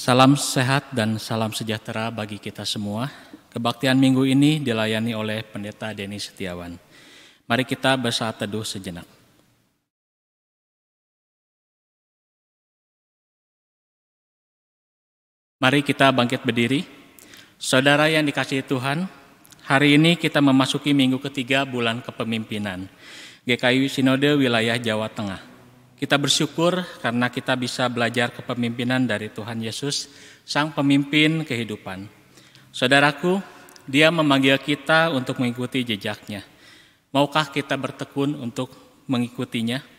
Salam sehat dan salam sejahtera bagi kita semua. Kebaktian minggu ini dilayani oleh Pendeta Denny Setiawan. Mari kita bersaat teduh sejenak. Mari kita bangkit berdiri. Saudara yang dikasihi Tuhan, hari ini kita memasuki minggu ketiga bulan kepemimpinan GKI Sinode Wilayah Jawa Tengah. Kita bersyukur karena kita bisa belajar kepemimpinan dari Tuhan Yesus, Sang Pemimpin kehidupan. Saudaraku, Dia memanggil kita untuk mengikuti jejaknya. Maukah kita bertekun untuk mengikutinya?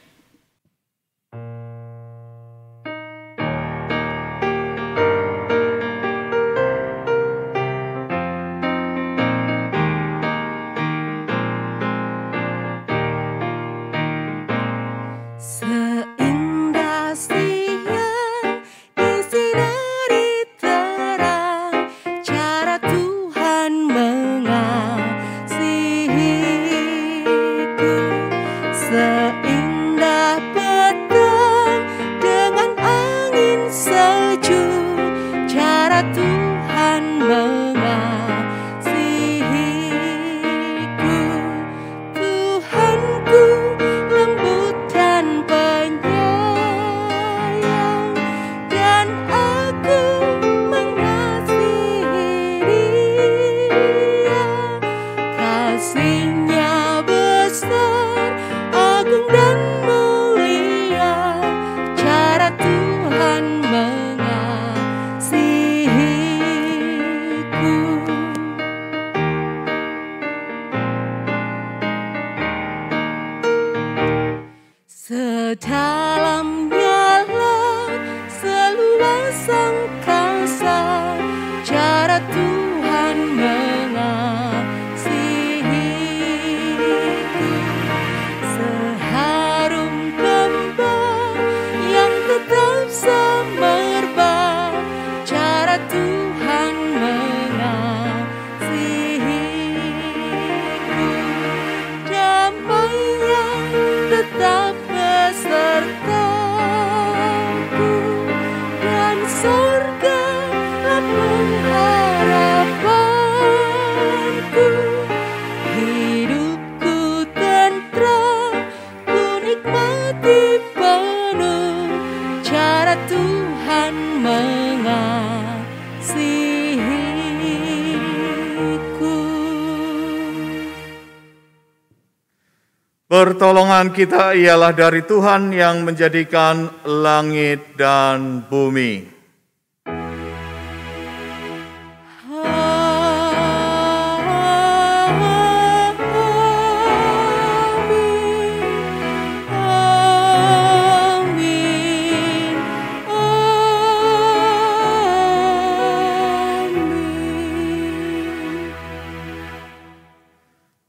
Pertolongan kita ialah dari Tuhan yang menjadikan langit dan bumi.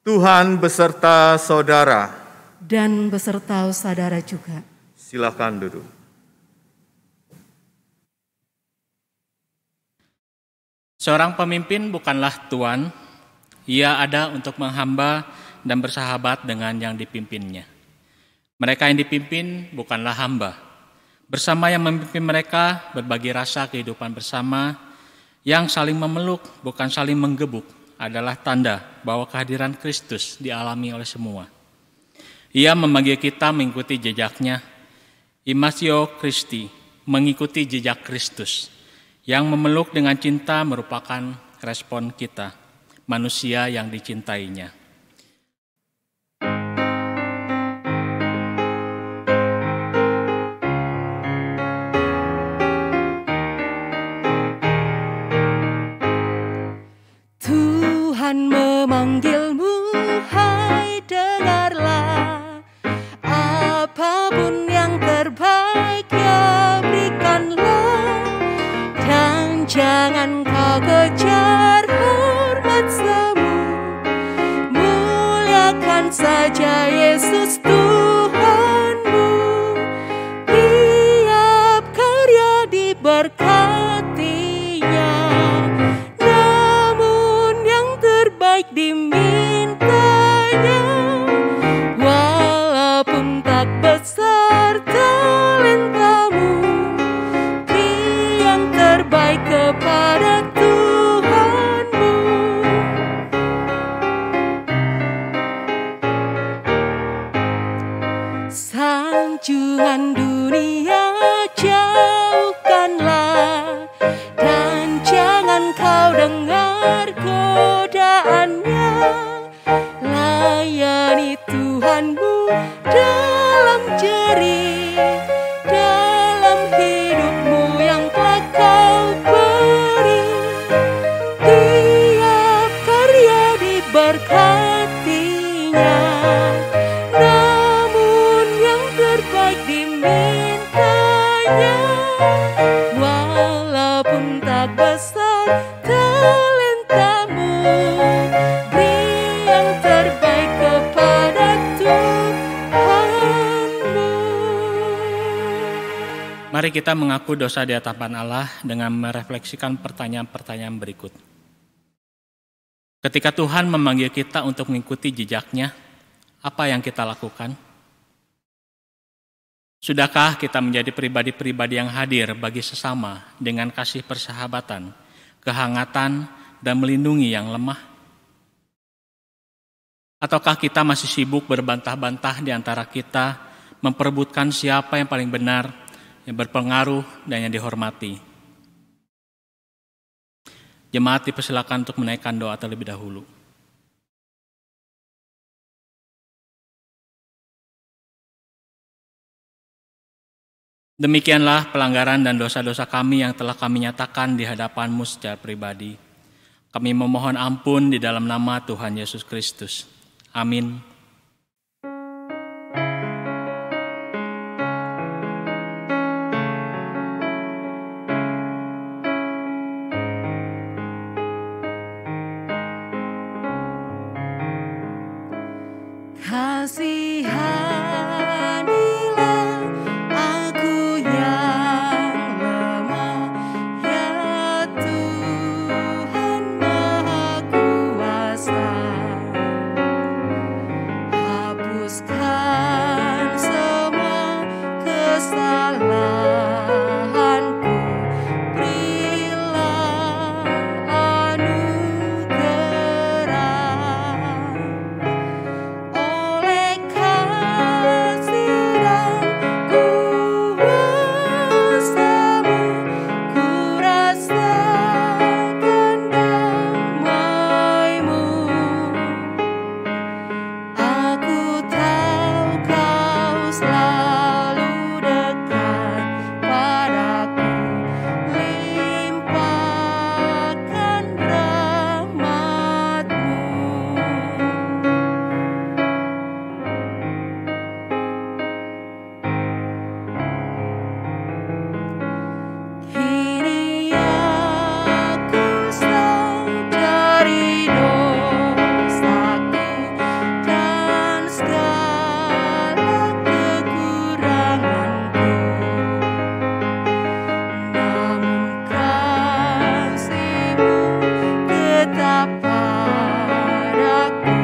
Tuhan beserta saudara. Dan beserta saudara juga. Silakan duduk. Seorang pemimpin bukanlah tuan, ia ada untuk menghamba dan bersahabat dengan yang dipimpinnya. Mereka yang dipimpin bukanlah hamba. Bersama yang memimpin mereka berbagi rasa kehidupan bersama yang saling memeluk, bukan saling menggebuk, adalah tanda bahwa kehadiran Kristus dialami oleh semua. Ia memanggil kita mengikuti jejaknya, Imago Christi, mengikuti jejak Kristus. Yang memeluk dengan cinta merupakan respon kita, manusia yang dicintainya. Tuhan memanggilmu, hai dengarlah. Apapun yang terbaik ya berikanlah. Dan jangan kau kejar hormat semu. Muliakan saja Yesus Tuhanmu. Tiap karya diberkatinya. Namun yang terbaik dimintanya. Walaupun tak besar talentamu, yang terbaik Tuhan dunia jauhkanlah, dan jangan kau dengar godaannya. Layani Tuhanmu dalam jerih, dalam hidupmu yang telah kau beri. Tiap karya diberkatinya, namun yang terbaik dimintanya. Walaupun tak besar talentamu, beri yang terbaik kepada Tuhanmu. Mari kita mengaku dosa di hadapan Allah dengan merefleksikan pertanyaan-pertanyaan berikut. Ketika Tuhan memanggil kita untuk mengikuti jejaknya, apa yang kita lakukan? Sudahkah kita menjadi pribadi-pribadi yang hadir bagi sesama dengan kasih persahabatan, kehangatan, dan melindungi yang lemah? Ataukah kita masih sibuk berbantah-bantah di antara kita, memperebutkan siapa yang paling benar, yang berpengaruh, dan yang dihormati? Jemaat dipersilakan untuk menaikkan doa terlebih dahulu. Demikianlah pelanggaran dan dosa-dosa kami yang telah kami nyatakan di hadapan-Mu secara pribadi. Kami memohon ampun di dalam nama Tuhan Yesus Kristus. Amin. Kasihanilah aku yang lemah, ya Tuhan Maha Kuasa. Hapuskan semua kesalahanku, berilah anugerah. Oleh kasih dan kuasa-Mu, ku rasakan damai-Mu. Aku tahu Kau selalu dekat padaku, limpahkan rahmat-Mu. Kini aku sadari dosaku dan segala kekuranganku, namun kasih-Mu tetap padaku,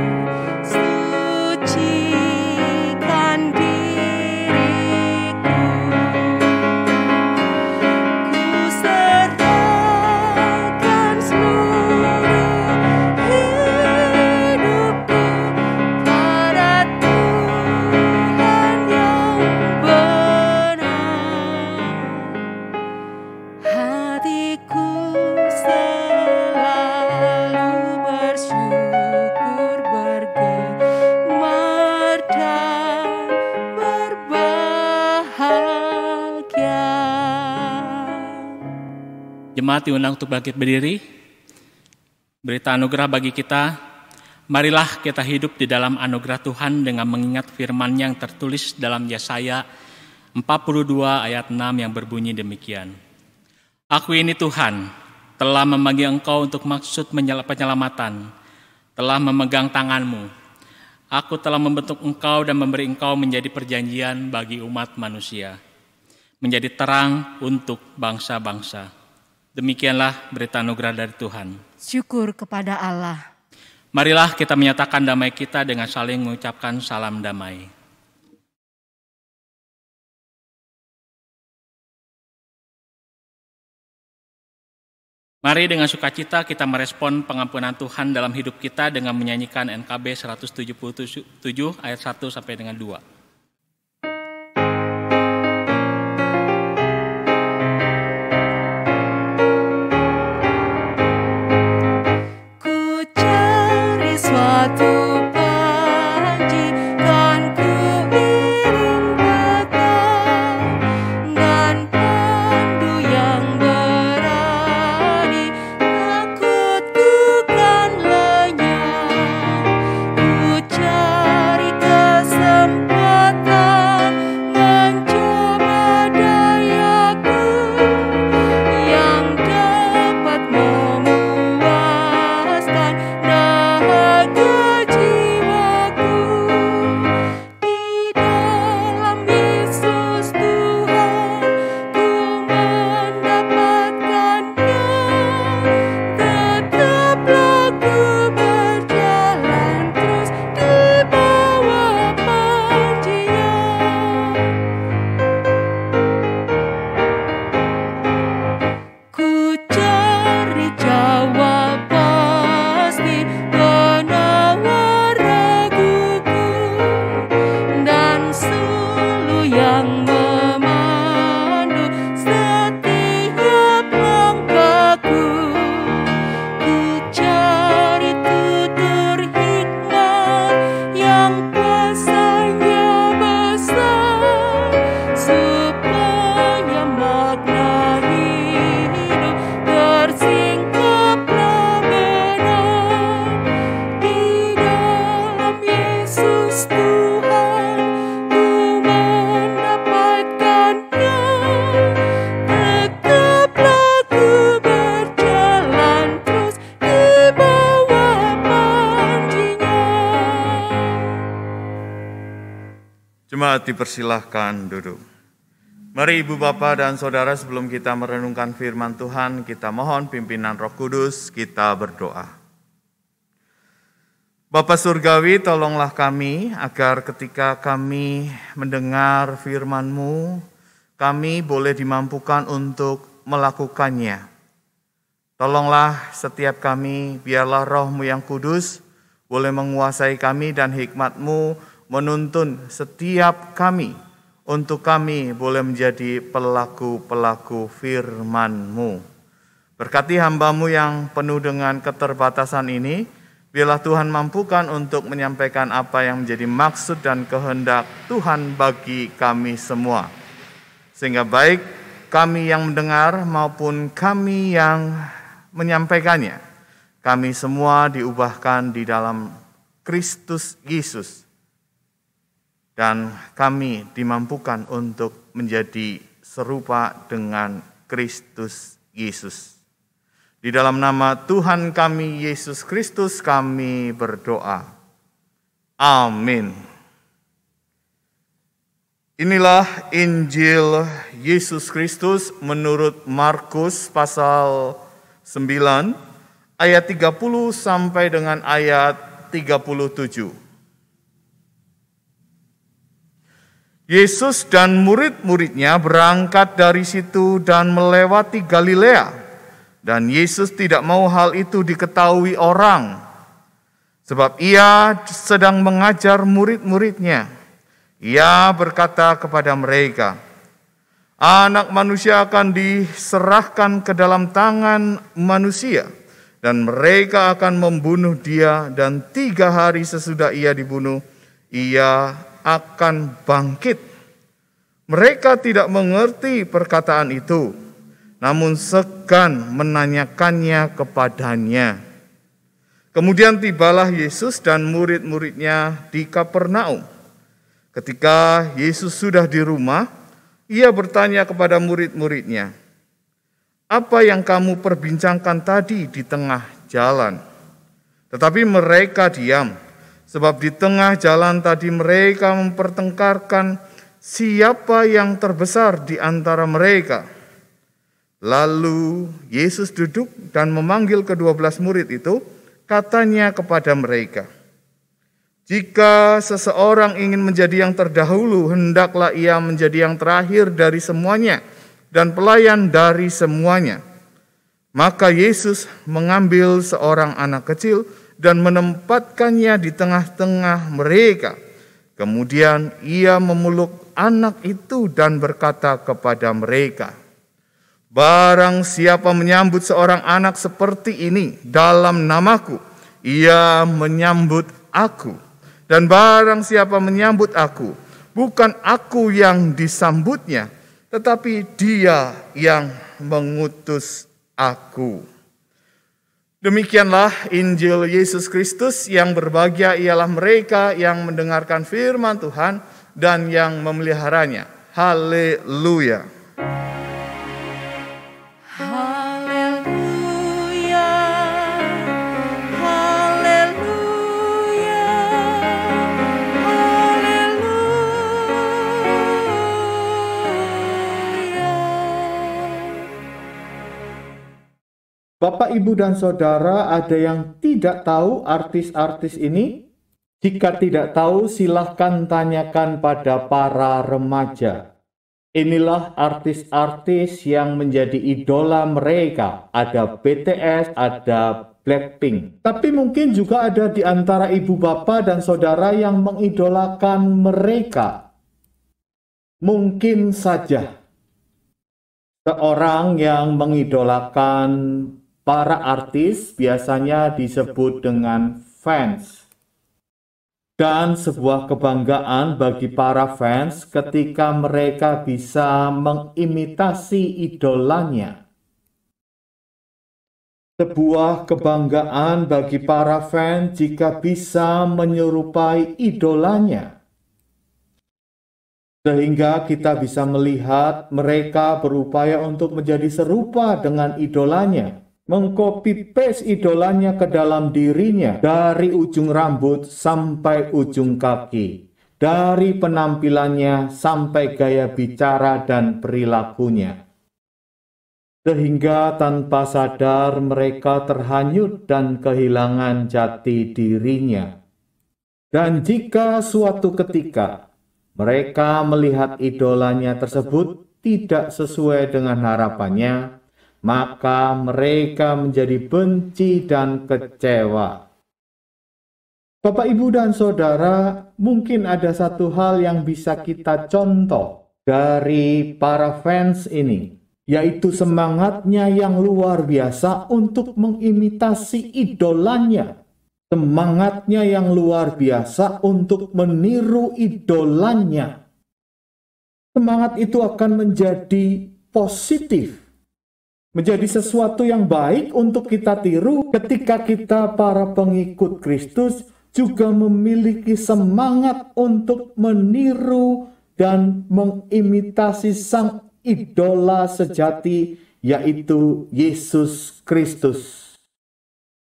sucikan diriku. Ku serahkan seluruh hidupku pada Tuhan yang benar. Hatiku selalu bersyukur, bergemar dan berbahagia. Jemaat diundang untuk bangkit berdiri. Berita anugerah bagi kita. Marilah kita hidup di dalam anugerah Tuhan dengan mengingat firman yang tertulis dalam Yesaya 42 ayat 6 yang berbunyi demikian. Aku ini Tuhan, telah memanggil engkau untuk maksud penyelamatan, telah memegang tanganmu. Aku telah membentuk engkau dan memberi engkau menjadi perjanjian bagi umat manusia, menjadi terang untuk bangsa-bangsa. Demikianlah berita anugerah dari Tuhan. Syukur kepada Allah. Marilah kita menyatakan damai kita dengan saling mengucapkan salam damai. Mari dengan sukacita kita merespon pengampunan Tuhan dalam hidup kita dengan menyanyikan NKB 177 ayat 1 sampai dengan 2. Jemaat dipersilahkan duduk. Mari Ibu Bapa dan Saudara, sebelum kita merenungkan firman Tuhan, kita mohon pimpinan Roh Kudus, kita berdoa. Bapa Surgawi, tolonglah kami agar ketika kami mendengar firman-Mu, kami boleh dimampukan untuk melakukannya. Tolonglah setiap kami, biarlah Roh-Mu yang kudus boleh menguasai kami dan hikmat-Mu menuntun setiap kami untuk kami boleh menjadi pelaku-pelaku firman-Mu. Berkati hamba-Mu yang penuh dengan keterbatasan ini, biarlah Tuhan mampukan untuk menyampaikan apa yang menjadi maksud dan kehendak Tuhan bagi kami semua. Sehingga baik kami yang mendengar maupun kami yang menyampaikannya, kami semua diubahkan di dalam Kristus Yesus. Dan kami dimampukan untuk menjadi serupa dengan Kristus Yesus. Di dalam nama Tuhan kami Yesus Kristus kami berdoa. Amin. Inilah Injil Yesus Kristus menurut Markus pasal 9 ayat 30 sampai dengan ayat 37. Yesus dan murid-muridnya berangkat dari situ dan melewati Galilea. Dan Yesus tidak mau hal itu diketahui orang, sebab ia sedang mengajar murid-muridnya. Ia berkata kepada mereka, Anak manusia akan diserahkan ke dalam tangan manusia, dan mereka akan membunuh dia, dan 3 hari sesudah ia dibunuh, ia akan bangkit. Mereka tidak mengerti perkataan itu, namun segan menanyakannya kepadanya. Kemudian tibalah Yesus dan murid-muridnya di Kapernaum. Ketika Yesus sudah di rumah, ia bertanya kepada murid-muridnya, "Apa yang kamu perbincangkan tadi di tengah jalan?" Tetapi mereka diam. Sebab di tengah jalan tadi mereka mempertengkarkan siapa yang terbesar di antara mereka. Lalu Yesus duduk dan memanggil ke-12 murid itu, katanya kepada mereka, "Jika seseorang ingin menjadi yang terdahulu, hendaklah ia menjadi yang terakhir dari semuanya dan pelayan dari semuanya." Maka Yesus mengambil seorang anak kecil dan menempatkannya di tengah-tengah mereka. Kemudian ia memeluk anak itu dan berkata kepada mereka, "Barang siapa menyambut seorang anak seperti ini dalam namaku, ia menyambut aku. Dan barang siapa menyambut aku, bukan aku yang disambutnya, tetapi dia yang mengutus aku. Demikianlah Injil Yesus Kristus. Yang berbahagia ialah mereka yang mendengarkan firman Tuhan dan yang memeliharanya. Haleluya. Haleluya. Haleluya. Haleluya. Bapak, Ibu, dan Saudara, ada yang tidak tahu artis-artis ini? Jika tidak tahu, silahkan tanyakan pada para remaja. Inilah artis-artis yang menjadi idola mereka. Ada BTS, ada Blackpink. Tapi mungkin juga ada di antara ibu bapak dan saudara yang mengidolakan mereka. Mungkin saja seorang yang mengidolakan para artis biasanya disebut dengan fans. Dan sebuah kebanggaan bagi para fans ketika mereka bisa mengimitasi idolanya. Sebuah kebanggaan bagi para fans jika bisa menyerupai idolanya. Sehingga kita bisa melihat mereka berupaya untuk menjadi serupa dengan idolanya. Mengcopy-paste idolanya ke dalam dirinya dari ujung rambut sampai ujung kaki, dari penampilannya sampai gaya bicara dan perilakunya. Sehingga tanpa sadar mereka terhanyut dan kehilangan jati dirinya. Dan jika suatu ketika mereka melihat idolanya tersebut tidak sesuai dengan harapannya, maka mereka menjadi benci dan kecewa. Bapak, Ibu, dan Saudara, mungkin ada satu hal yang bisa kita contoh dari para fans ini, yaitu semangatnya yang luar biasa untuk mengimitasi idolanya. Semangatnya yang luar biasa untuk meniru idolanya. Semangat itu akan menjadi positif, menjadi sesuatu yang baik untuk kita tiru ketika kita para pengikut Kristus juga memiliki semangat untuk meniru dan mengimitasi sang idola sejati, yaitu Yesus Kristus.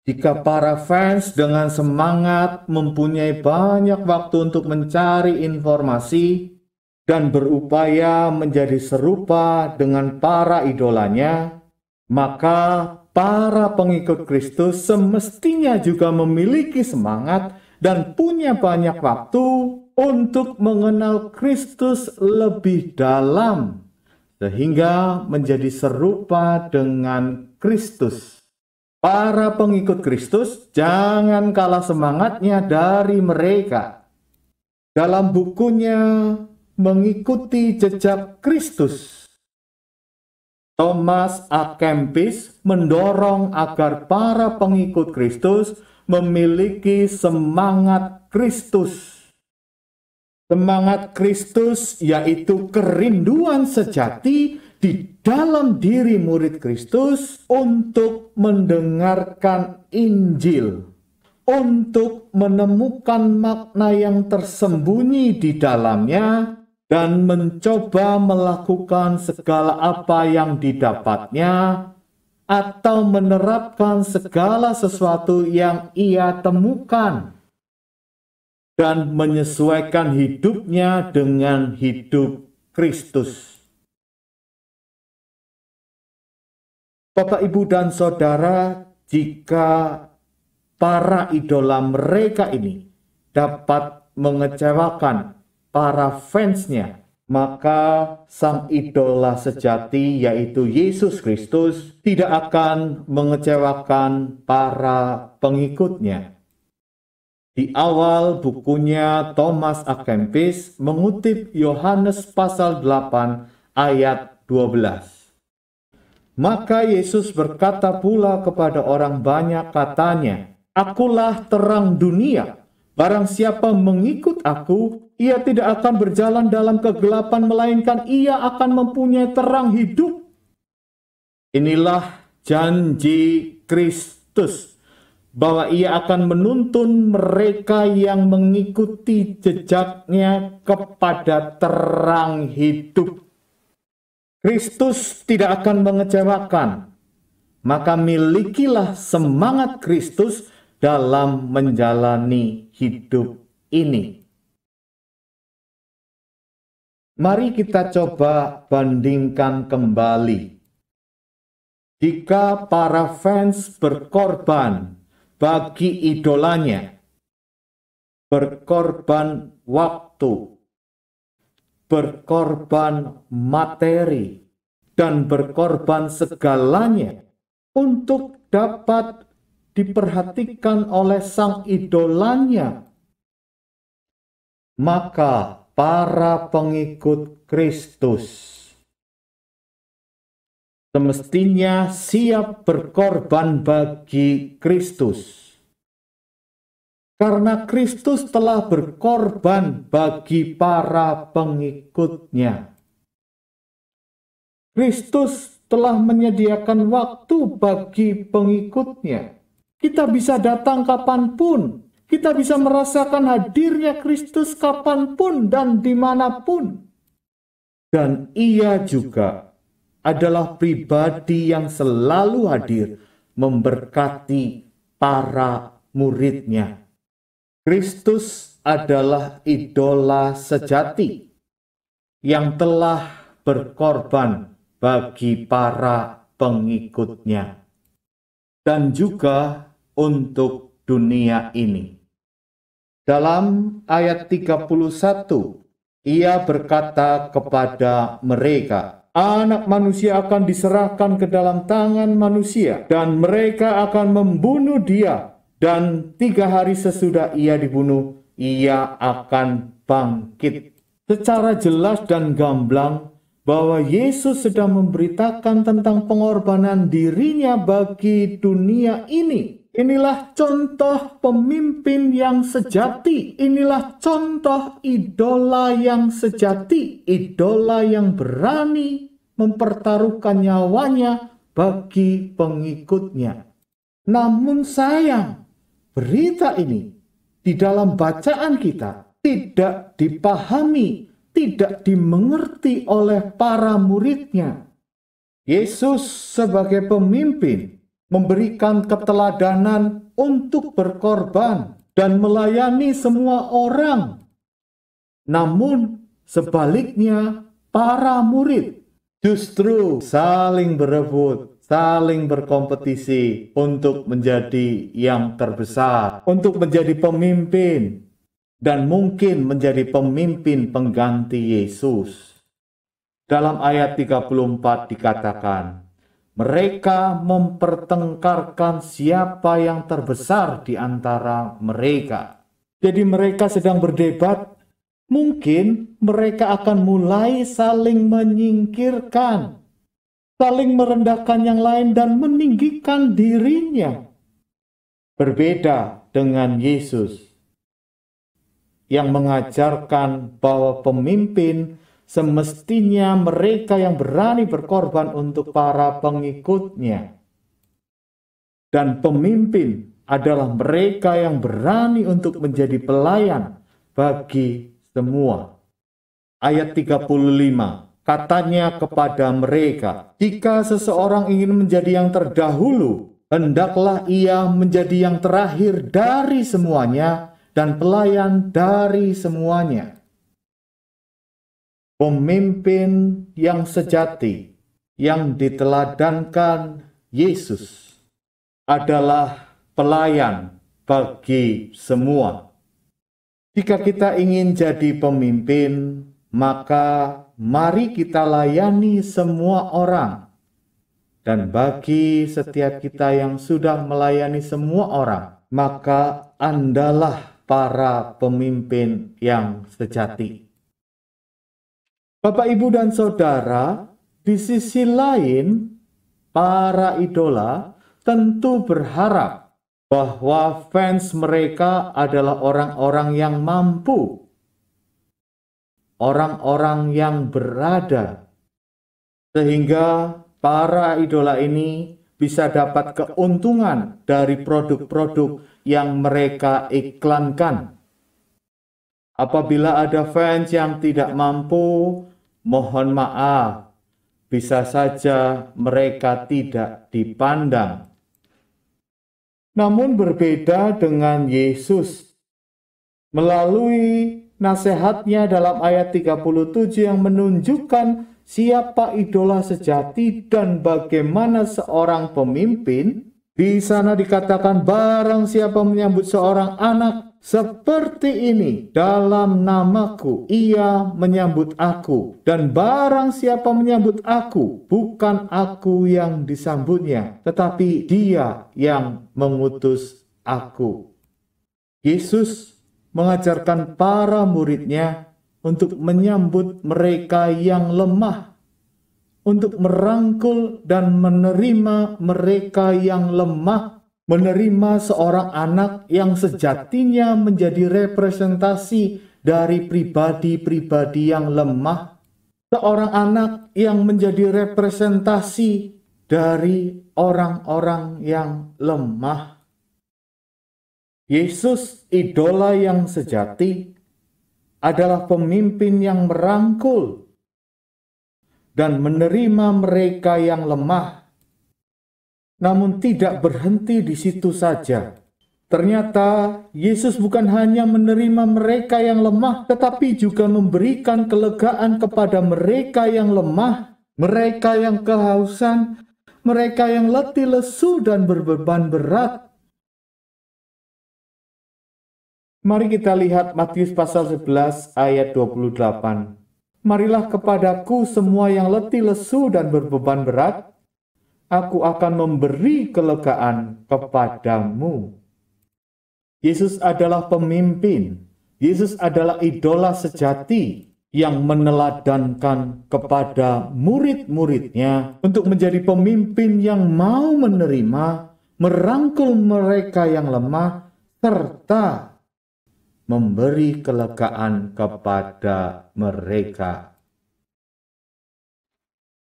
Jika para fans dengan semangat mempunyai banyak waktu untuk mencari informasi dan berupaya menjadi serupa dengan para idolanya, maka para pengikut Kristus semestinya juga memiliki semangat dan punya banyak waktu untuk mengenal Kristus lebih dalam, sehingga menjadi serupa dengan Kristus. Para pengikut Kristus jangan kalah semangatnya dari mereka. Dalam bukunya Mengikuti Jejak Kristus, Thomas A. Kempis mendorong agar para pengikut Kristus memiliki semangat Kristus. Semangat Kristus yaitu kerinduan sejati di dalam diri murid Kristus untuk mendengarkan Injil, untuk menemukan makna yang tersembunyi di dalamnya, dan mencoba melakukan segala apa yang didapatnya, atau menerapkan segala sesuatu yang ia temukan, dan menyesuaikan hidupnya dengan hidup Kristus. Bapak, Ibu, dan Saudara, jika para idola mereka ini dapat mengecewakan para fansnya, maka sang idola sejati yaitu Yesus Kristus tidak akan mengecewakan para pengikutnya. Di awal bukunya Thomas A. Kempis mengutip Yohanes pasal 8 ayat 12. Maka Yesus berkata pula kepada orang banyak katanya, Akulah terang dunia. Barang siapa mengikut aku, ia tidak akan berjalan dalam kegelapan, melainkan ia akan mempunyai terang hidup. Inilah janji Kristus, bahwa ia akan menuntun mereka yang mengikuti jejaknya kepada terang hidup. Kristus tidak akan mengecewakan, maka milikilah semangat Kristus dalam menjalani hidup ini. Mari kita coba bandingkan kembali. Jika para fans berkorban bagi idolanya, berkorban waktu, berkorban materi, dan berkorban segalanya untuk dapat diperhatikan oleh sang idolanya, maka para pengikut Kristus semestinya siap berkorban bagi Kristus. Karena Kristus telah berkorban bagi para pengikutnya. Kristus telah menyediakan waktu bagi pengikutnya. Kita bisa datang kapanpun. Kita bisa merasakan hadirnya Kristus kapanpun dan dimanapun. Dan ia juga adalah pribadi yang selalu hadir memberkati para muridnya. Kristus adalah idola sejati yang telah berkorban bagi para pengikutnya dan juga untuk dunia ini. Dalam ayat 31, ia berkata kepada mereka, Anak manusia akan diserahkan ke dalam tangan manusia, dan mereka akan membunuh dia, dan 3 hari sesudah ia dibunuh, ia akan bangkit. Secara jelas dan gamblang, bahwa Yesus sedang memberitakan tentang pengorbanan dirinya bagi dunia ini. Inilah contoh pemimpin yang sejati. Inilah contoh idola yang sejati. Idola yang berani mempertaruhkan nyawanya bagi pengikutnya. Namun sayang, berita ini di dalam bacaan kita tidak dipahami, tidak dimengerti oleh para muridnya. Yesus sebagai pemimpin memberikan keteladanan untuk berkorban dan melayani semua orang. Namun sebaliknya, para murid justru saling berebut, saling berkompetisi untuk menjadi yang terbesar, untuk menjadi pemimpin, dan mungkin menjadi pemimpin pengganti Yesus. Dalam ayat 34 dikatakan, mereka mempertengkarkan siapa yang terbesar di antara mereka. Jadi mereka sedang berdebat. Mungkin mereka akan mulai saling menyingkirkan, saling merendahkan yang lain dan meninggikan dirinya. Berbeda dengan Yesus yang mengajarkan bahwa pemimpin semestinya mereka yang berani berkorban untuk para pengikutnya. Dan pemimpin adalah mereka yang berani untuk menjadi pelayan bagi semua. Ayat 35, katanya kepada mereka, jika seseorang ingin menjadi yang terdahulu, hendaklah ia menjadi yang terakhir dari semuanya dan pelayan dari semuanya. Pemimpin yang sejati yang diteladankan Yesus adalah pelayan bagi semua. Jika kita ingin jadi pemimpin, maka mari kita layani semua orang. Dan bagi setiap kita yang sudah melayani semua orang, maka andalah para pemimpin yang sejati. Bapak, Ibu, dan Saudara, di sisi lain, para idola tentu berharap bahwa fans mereka adalah orang-orang yang mampu, orang-orang yang berada, sehingga para idola ini bisa dapat keuntungan dari produk-produk yang mereka iklankan. Apabila ada fans yang tidak mampu, mohon maaf, bisa saja mereka tidak dipandang. Namun berbeda dengan Yesus. Melalui nasihatnya dalam ayat 37 yang menunjukkan siapa idola sejati dan bagaimana seorang pemimpin, di sana dikatakan barang siapa menyambut seorang anak seperti ini dalam namaku, ia menyambut aku. Dan barang siapa menyambut aku, bukan aku yang disambutnya, tetapi dia yang mengutus aku. Yesus mengajarkan para muridnya untuk menyambut mereka yang lemah, untuk merangkul dan menerima mereka yang lemah, menerima seorang anak yang sejatinya menjadi representasi dari pribadi-pribadi yang lemah, seorang anak yang menjadi representasi dari orang-orang yang lemah. Yesus, idola yang sejati, adalah pemimpin yang merangkul dan menerima mereka yang lemah, namun tidak berhenti di situ saja. Ternyata Yesus bukan hanya menerima mereka yang lemah, tetapi juga memberikan kelegaan kepada mereka yang lemah, mereka yang kehausan, mereka yang letih lesu dan berbeban berat. Mari kita lihat Matius pasal 11 ayat 28. Marilah kepadaku semua yang letih lesu dan berbeban berat, aku akan memberi kelegaan kepadamu. Yesus adalah pemimpin. Yesus adalah idola sejati yang meneladankan kepada murid-muridnya untuk menjadi pemimpin yang mau menerima, merangkul mereka yang lemah, serta memberi kelegaan kepada mereka.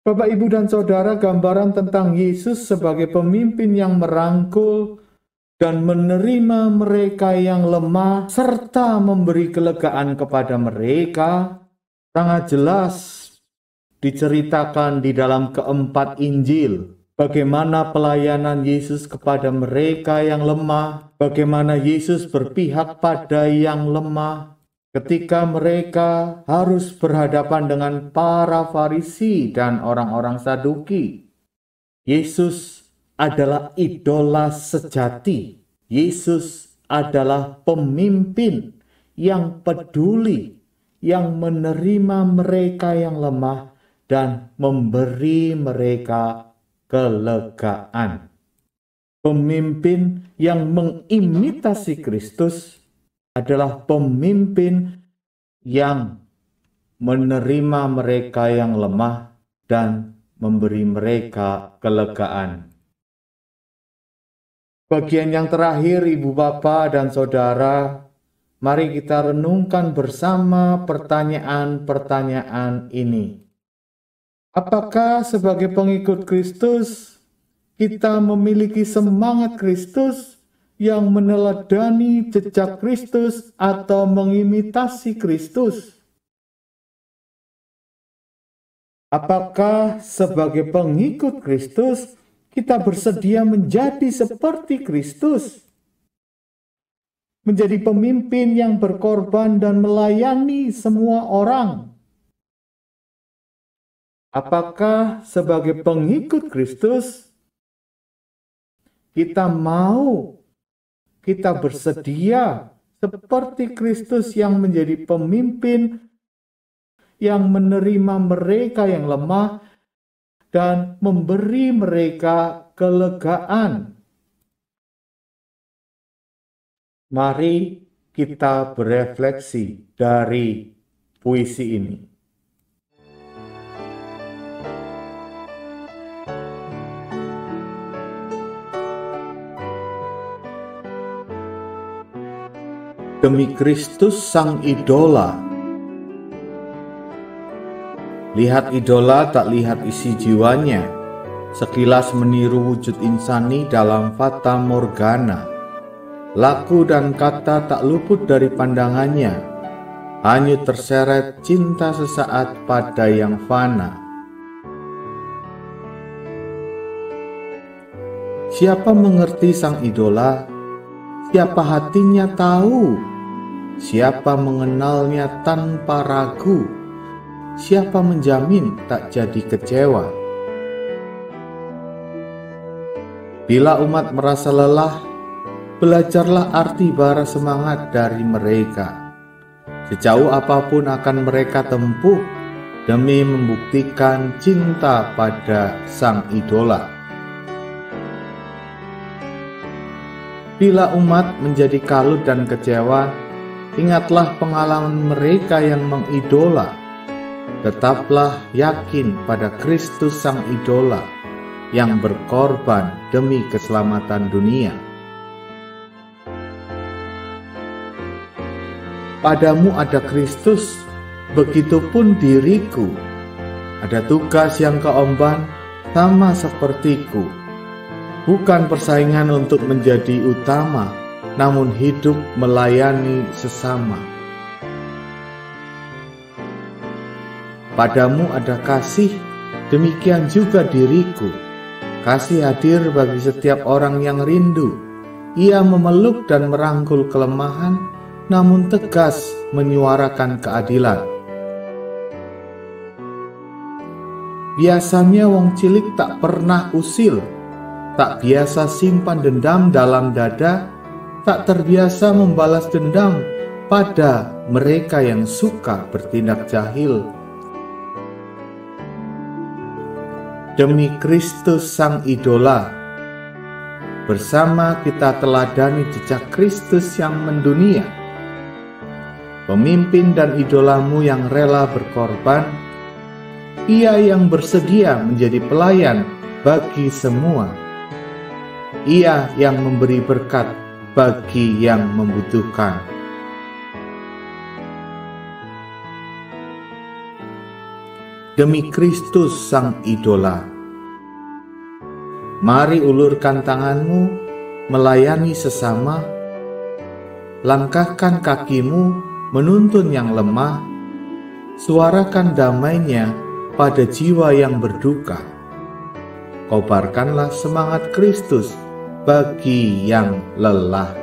Bapak, Ibu, dan Saudara, gambaran tentang Yesus sebagai pemimpin yang merangkul dan menerima mereka yang lemah serta memberi kelegaan kepada mereka sangat jelas diceritakan di dalam keempat Injil. Bagaimana pelayanan Yesus kepada mereka yang lemah, bagaimana Yesus berpihak pada yang lemah, ketika mereka harus berhadapan dengan para Farisi dan orang-orang Saduki. Yesus adalah idola sejati. Yesus adalah pemimpin yang peduli, yang menerima mereka yang lemah dan memberi mereka kelegaan. Pemimpin yang mengimitasi Kristus adalah pemimpin yang menerima mereka yang lemah dan memberi mereka kelegaan. Bagian yang terakhir, Ibu, Bapak, dan Saudara, mari kita renungkan bersama pertanyaan-pertanyaan ini. Apakah sebagai pengikut Kristus kita memiliki semangat Kristus yang meneladani jejak Kristus atau mengimitasi Kristus? Apakah sebagai pengikut Kristus kita bersedia menjadi seperti Kristus? Menjadi pemimpin yang berkorban dan melayani semua orang? Apakah sebagai pengikut Kristus kita bersedia seperti Kristus yang menjadi pemimpin yang menerima mereka yang lemah dan memberi mereka kelegaan? Mari kita berefleksi dari puisi ini. demi Kristus sang idola. Lihat idola tak lihat isi jiwanya, sekilas meniru wujud insani dalam fata morgana. Laku dan kata tak luput dari pandangannya, hanyut terseret cinta sesaat pada yang fana. Siapa mengerti sang idola? Siapa hatinya tahu? Siapa mengenalnya tanpa ragu? Siapa menjamin tak jadi kecewa? Bila umat merasa lelah, belajarlah arti bara semangat dari mereka. Sejauh apapun akan mereka tempuh demi membuktikan cinta pada sang idola. Bila umat menjadi kalut dan kecewa, ingatlah pengalaman mereka yang mengidola. Tetaplah yakin pada Kristus sang idola yang berkorban demi keselamatan dunia. Padamu ada Kristus, begitupun diriku. Ada tugas yang keemban, sama sepertiku. Bukan persaingan untuk menjadi utama, namun hidup melayani sesama. Padamu ada kasih, demikian juga diriku. Kasih hadir bagi setiap orang yang rindu. Ia memeluk dan merangkul kelemahan, namun tegas menyuarakan keadilan. Biasanya wong cilik tak pernah usil, tak biasa simpan dendam dalam dada, tak terbiasa membalas dendam pada mereka yang suka bertindak jahil. Demi Kristus sang idola, bersama kita teladani jejak Kristus yang mendunia. Pemimpin dan idolamu yang rela berkorban, ia yang bersedia menjadi pelayan bagi semua. Ia yang memberi berkat bagi yang membutuhkan. Demi Kristus sang idola, mari ulurkan tanganmu melayani sesama, langkahkan kakimu menuntun yang lemah, suarakan damainya pada jiwa yang berduka. Kobarkanlah semangat Kristus bagi yang lelah.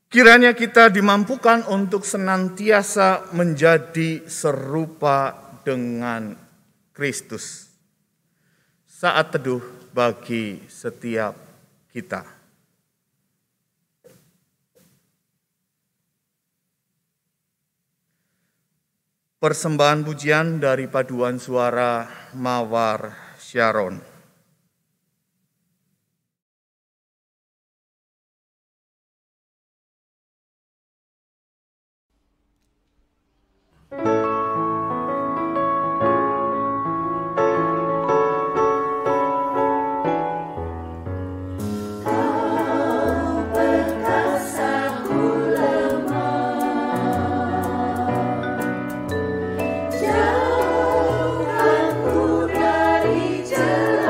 Kiranya kita dimampukan untuk senantiasa menjadi serupa dengan Kristus. Saat teduh bagi setiap kita. Persembahan pujian dari paduan suara Mawar Sharon. Jauhkanku dari jalan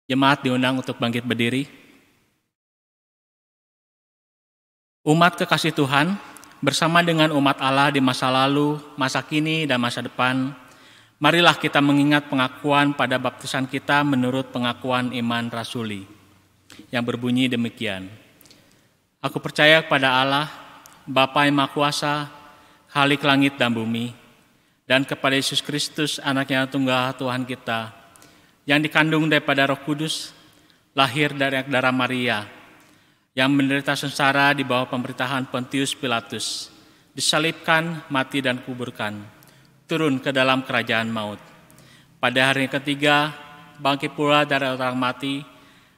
Jemaat diundang untuk bangkit berdiri. Umat kekasih Tuhan, bersama dengan umat Allah di masa lalu, masa kini, dan masa depan, marilah kita mengingat pengakuan pada baptisan kita menurut pengakuan iman rasuli, yang berbunyi demikian. Aku percaya kepada Allah, Bapa yang Maha Kuasa, Khalik langit dan bumi, dan kepada Yesus Kristus, Anaknya Tunggal Tuhan kita, yang dikandung daripada Roh Kudus, lahir dari darah Maria, yang menderita sengsara di bawah pemerintahan Pontius Pilatus, disalibkan, mati dan kuburkan, turun ke dalam kerajaan maut. Pada hari ketiga, bangkit pula dari orang mati,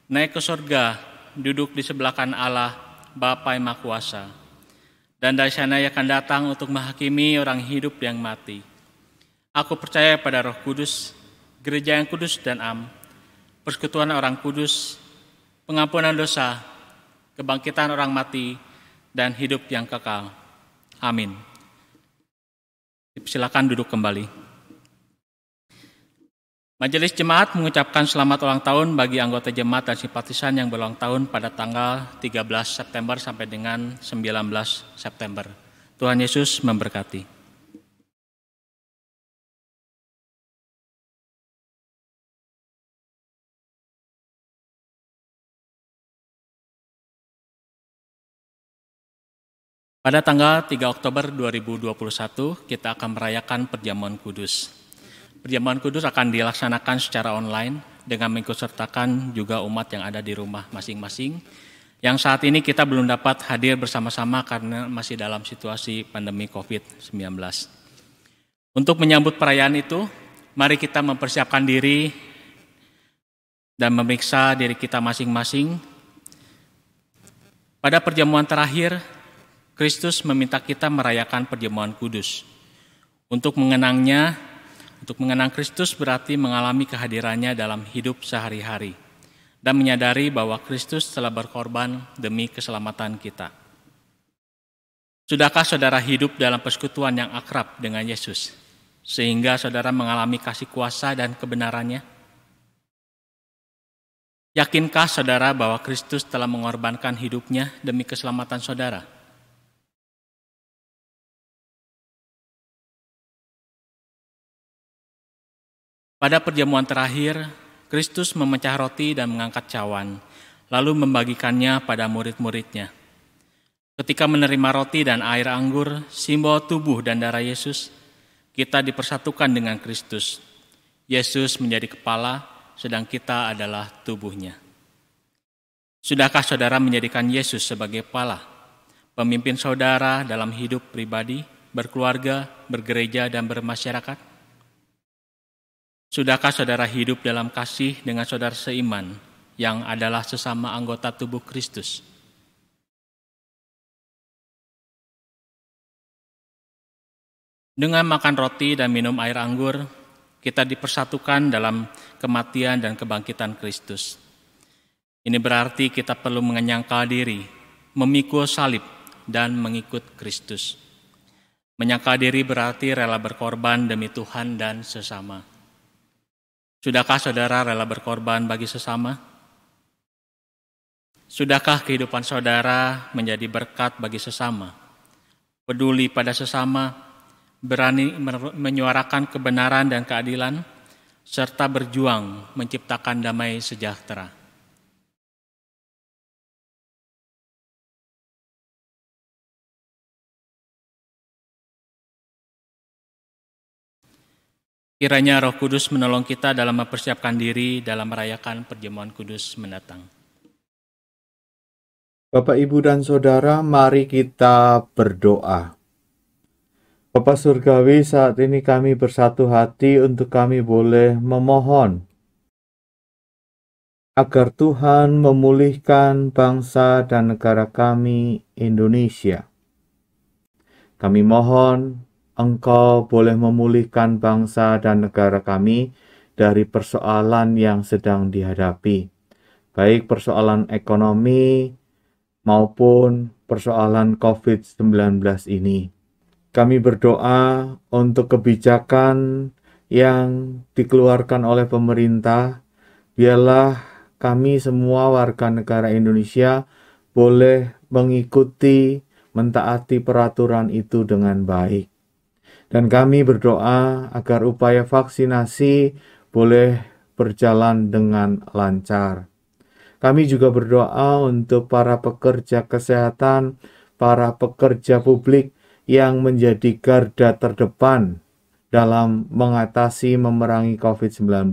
naik ke surga, duduk di sebelah kanan Allah, Bapa yang Maha Kuasa. Dan dari sana Ia akan datang untuk menghakimi orang hidup yang mati. Aku percaya pada Roh Kudus, gereja yang kudus dan am, persekutuan orang kudus, pengampunan dosa, kebangkitan orang mati, dan hidup yang kekal. Amin. Silakan duduk kembali. Majelis Jemaat mengucapkan selamat ulang tahun bagi anggota jemaat dan simpatisan yang berulang tahun pada tanggal 13 September sampai dengan 19 September. Tuhan Yesus memberkati. Pada tanggal 3 Oktober 2021, kita akan merayakan Perjamuan Kudus. Perjamuan Kudus akan dilaksanakan secara online dengan mengikutsertakan juga umat yang ada di rumah masing-masing, yang saat ini kita belum dapat hadir bersama-sama karena masih dalam situasi pandemi COVID-19. Untuk menyambut perayaan itu, mari kita mempersiapkan diri dan memeriksa diri kita masing-masing. Pada perjamuan terakhir, Kristus meminta kita merayakan perjamuan kudus. Untuk mengenang Kristus berarti mengalami kehadirannya dalam hidup sehari-hari dan menyadari bahwa Kristus telah berkorban demi keselamatan kita. Sudahkah saudara hidup dalam persekutuan yang akrab dengan Yesus, sehingga saudara mengalami kasih kuasa dan kebenarannya? Yakinkah saudara bahwa Kristus telah mengorbankan hidupnya demi keselamatan saudara? Pada perjamuan terakhir, Kristus memecah roti dan mengangkat cawan, lalu membagikannya pada murid-muridnya. Ketika menerima roti dan air anggur, simbol tubuh dan darah Yesus, kita dipersatukan dengan Kristus. Yesus menjadi kepala, sedang kita adalah tubuhnya. Sudahkah saudara menjadikan Yesus sebagai kepala, pemimpin saudara dalam hidup pribadi, berkeluarga, bergereja, dan bermasyarakat? Sudahkah saudara hidup dalam kasih dengan saudara seiman yang adalah sesama anggota tubuh Kristus? Dengan makan roti dan minum air anggur, kita dipersatukan dalam kematian dan kebangkitan Kristus. Ini berarti kita perlu menyangkal diri, memikul salib, dan mengikut Kristus. Menyangkal diri berarti rela berkorban demi Tuhan dan sesama. Sudahkah saudara rela berkorban bagi sesama? Sudahkah kehidupan saudara menjadi berkat bagi sesama? Peduli pada sesama, berani menyuarakan kebenaran dan keadilan, serta berjuang menciptakan damai sejahtera. Kiranya Roh Kudus menolong kita dalam mempersiapkan diri dalam merayakan perjamuan kudus mendatang. Bapak, Ibu, dan Saudara, mari kita berdoa. Bapa Surgawi, saat ini kami bersatu hati untuk kami boleh memohon agar Tuhan memulihkan bangsa dan negara kami, Indonesia. Kami mohon Engkau boleh memulihkan bangsa dan negara kami dari persoalan yang sedang dihadapi, baik persoalan ekonomi maupun persoalan COVID-19 ini. Kami berdoa untuk kebijakan yang dikeluarkan oleh pemerintah, biarlah kami semua warga negara Indonesia boleh mengikuti, mentaati peraturan itu dengan baik. Dan kami berdoa agar upaya vaksinasi boleh berjalan dengan lancar. Kami juga berdoa untuk para pekerja kesehatan, para pekerja publik yang menjadi garda terdepan dalam mengatasi memerangi COVID-19.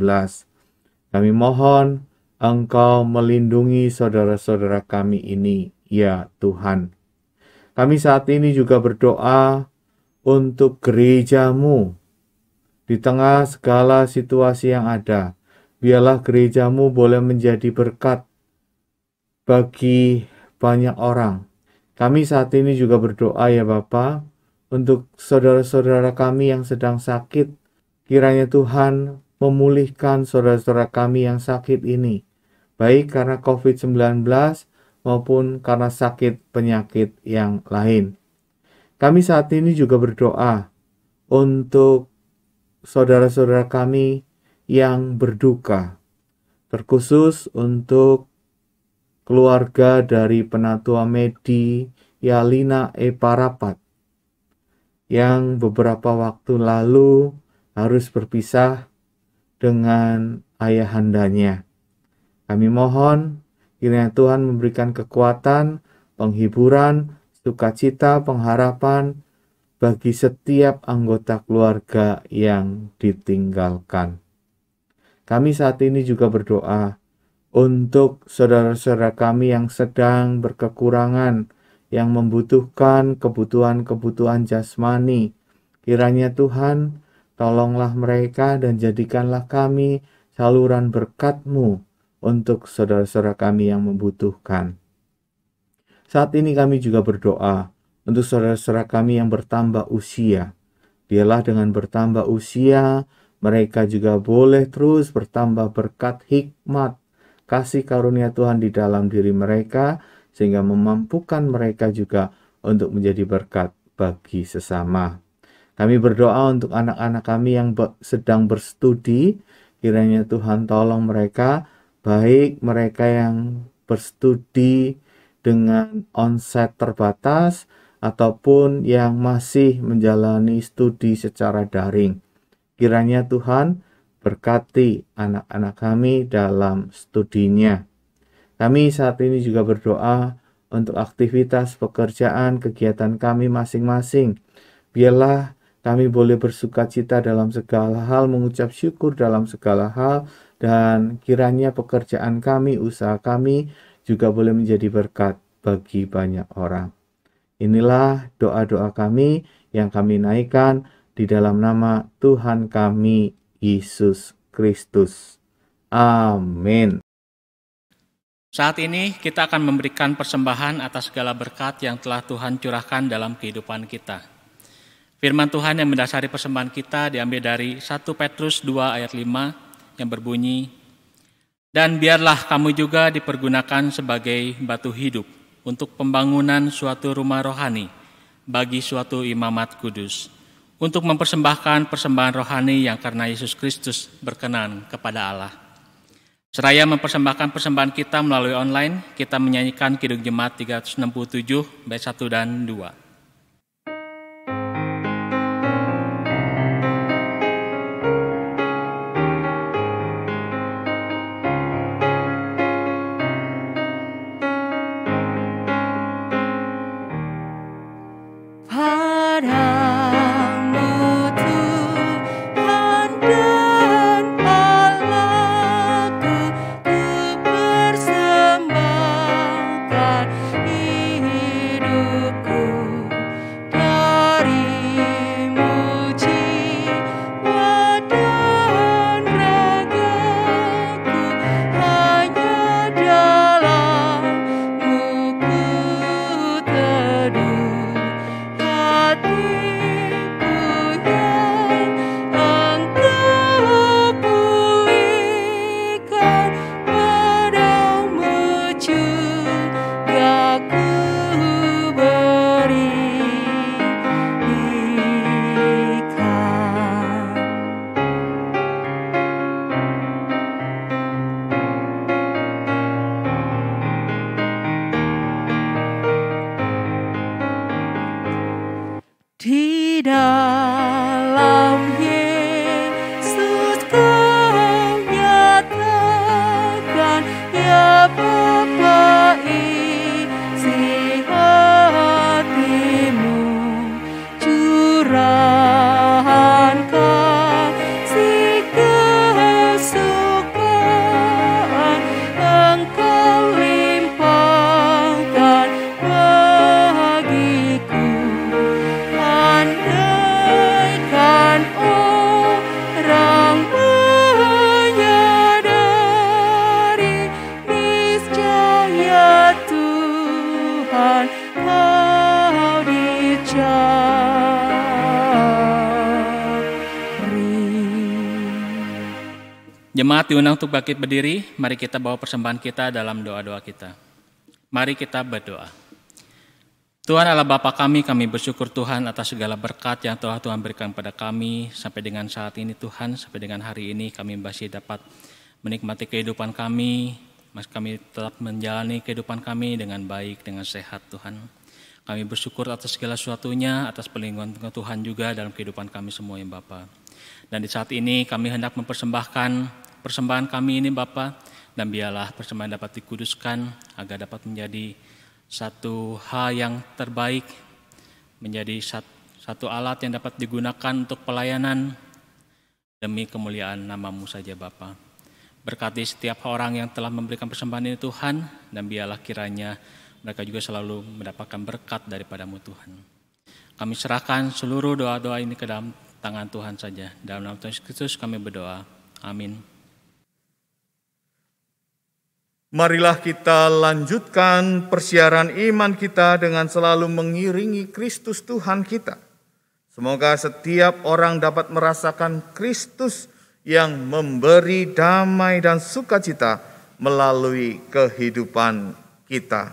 Kami mohon Engkau melindungi saudara-saudara kami ini, ya Tuhan. Kami saat ini juga berdoa untuk gerejamu. Di tengah segala situasi yang ada, biarlah gerejamu boleh menjadi berkat bagi banyak orang. Kami saat ini juga berdoa ya Bapa, untuk saudara-saudara kami yang sedang sakit. Kiranya Tuhan memulihkan saudara-saudara kami yang sakit ini, baik karena COVID-19 maupun karena sakit penyakit yang lain. Kami saat ini juga berdoa untuk saudara-saudara kami yang berduka, terkhusus untuk keluarga dari Penatua Medi Yalina Parapat yang beberapa waktu lalu harus berpisah dengan ayahandanya. Kami mohon kiranya Tuhan memberikan kekuatan, penghiburan, sukacita, pengharapan bagi setiap anggota keluarga yang ditinggalkan. Kami saat ini juga berdoa untuk saudara-saudara kami yang sedang berkekurangan, yang membutuhkan kebutuhan-kebutuhan jasmani. Kiranya Tuhan, tolonglah mereka dan jadikanlah kami saluran berkat-Mu untuk saudara-saudara kami yang membutuhkan. Saat ini kami juga berdoa untuk saudara-saudara kami yang bertambah usia. Biarlah dengan bertambah usia, mereka juga boleh terus bertambah berkat hikmat, kasih karunia Tuhan di dalam diri mereka, sehingga memampukan mereka juga untuk menjadi berkat bagi sesama. Kami berdoa untuk anak-anak kami yang sedang berstudi, kiranya Tuhan tolong mereka, baik mereka yang berstudi dengan onsite terbatas, ataupun yang masih menjalani studi secara daring. Kiranya Tuhan berkati anak-anak kami dalam studinya. Kami saat ini juga berdoa untuk aktivitas pekerjaan, kegiatan kami masing-masing. Biarlah kami boleh bersukacita dalam segala hal, mengucap syukur dalam segala hal, dan kiranya pekerjaan kami, usaha kami juga boleh menjadi berkat bagi banyak orang. Inilah doa-doa kami yang kami naikkan di dalam nama Tuhan kami, Yesus Kristus. Amin. Saat ini kita akan memberikan persembahan atas segala berkat yang telah Tuhan curahkan dalam kehidupan kita. Firman Tuhan yang mendasari persembahan kita diambil dari 1 Petrus 2 ayat 5 yang berbunyi, "Dan biarlah kamu juga dipergunakan sebagai batu hidup untuk pembangunan suatu rumah rohani bagi suatu imamat kudus, untuk mempersembahkan persembahan rohani yang karena Yesus Kristus berkenan kepada Allah." Seraya mempersembahkan persembahan kita melalui online, kita menyanyikan Kidung Jemaat 367 bait 1 dan 2. Hidupku dalam Yesus Kau nyatakan, ya Bapa, isi hatimu, curahan kasih kesukaan Engkau limpahkan bagiku. Andaikan orang menyadari, niscaya Tuhan Kau dicari. Jemaat diundang untuk bangkit berdiri, mari kita bawa persembahan kita dalam doa-doa kita. Mari kita berdoa. Tuhan Allah Bapa kami bersyukur Tuhan atas segala berkat yang telah Tuhan berikan pada kami sampai dengan saat ini Tuhan, sampai dengan hari ini kami masih dapat menikmati kehidupan kami, kami tetap menjalani kehidupan kami dengan baik, dengan sehat Tuhan. Kami bersyukur atas segala sesuatunya, atas perlindungan Tuhan juga dalam kehidupan kami semua ya Bapa. Dan di saat ini kami hendak mempersembahkan persembahan kami ini Bapa, dan biarlah persembahan dapat dikuduskan agar dapat menjadi satu hal yang terbaik, menjadi satu alat yang dapat digunakan untuk pelayanan demi kemuliaan nama-Mu saja Bapa. Berkati setiap orang yang telah memberikan persembahan ini Tuhan, dan biarlah kiranya mereka juga selalu mendapatkan berkat daripada-Mu Tuhan. Kami serahkan seluruh doa-doa ini ke dalam tangan Tuhan saja. Dalam nama Tuhan Yesus Kristus kami berdoa. Amin. Marilah kita lanjutkan persiaran iman kita dengan selalu mengiringi Kristus Tuhan kita. Semoga setiap orang dapat merasakan Kristus yang memberi damai dan sukacita melalui kehidupan kita.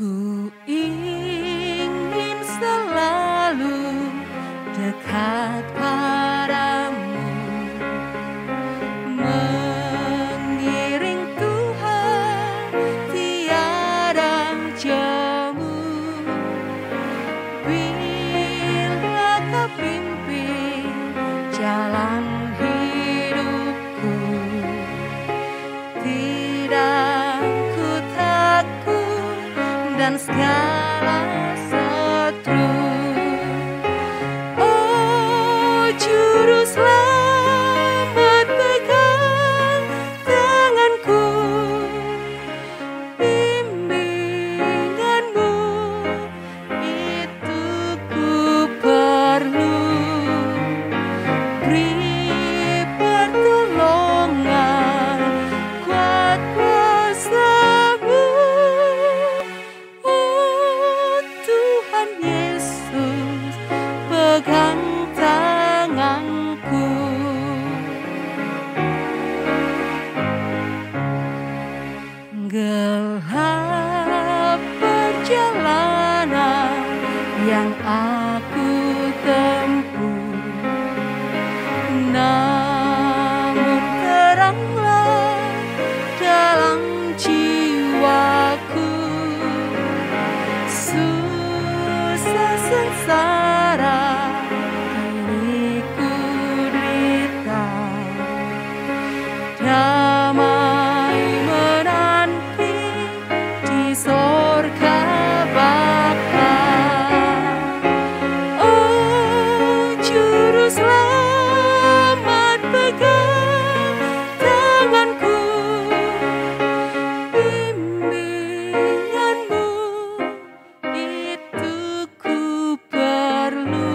Ku ingin selalu dekat padamu, mengiring Tuhan tiada jemu. Bila Kau pimpin jalan hidupku, tidak ku takut dan segala setru. Oh Juru Selamat, pegang tanganku, bimbingan-Mu itu ku perlu. Beri pertolongan, kuat kuasa-Mu. Oh Tuhan Yesus, pegang tanganku. Gelap perjalanan yang aku tempuh, namun teranglah dalam jiwaku. Susah sengsara ini ku derita, damai menanti di sorga Bapa. Oh Juru Selamat, pegang tanganku, bimbingan-Mu itu ku perlu.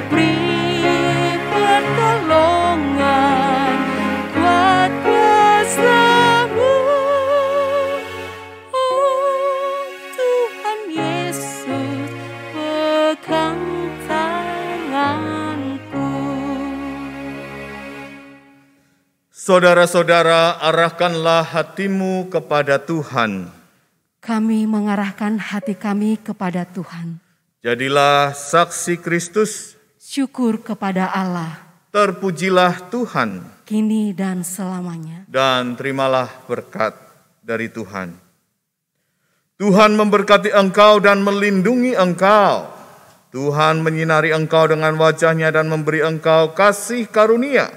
Beri pertolongan, kuat kuasa-Mu. Oh Tuhan Yesus, pegang tanganku. Saudara-saudara, arahkanlah hatimu kepada Tuhan. Kami mengarahkan hati kami kepada Tuhan. Jadilah saksi Kristus, Syukur kepada Allah, terpujilah Tuhan, kini dan selamanya. dan terimalah berkat dari Tuhan. Tuhan memberkati engkau dan melindungi engkau. Tuhan menyinari engkau dengan wajah-Nya dan memberi engkau kasih karunia.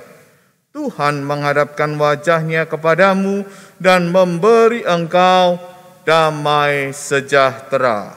Tuhan menghadapkan wajah-Nya kepadamu dan memberi engkau damai sejahtera.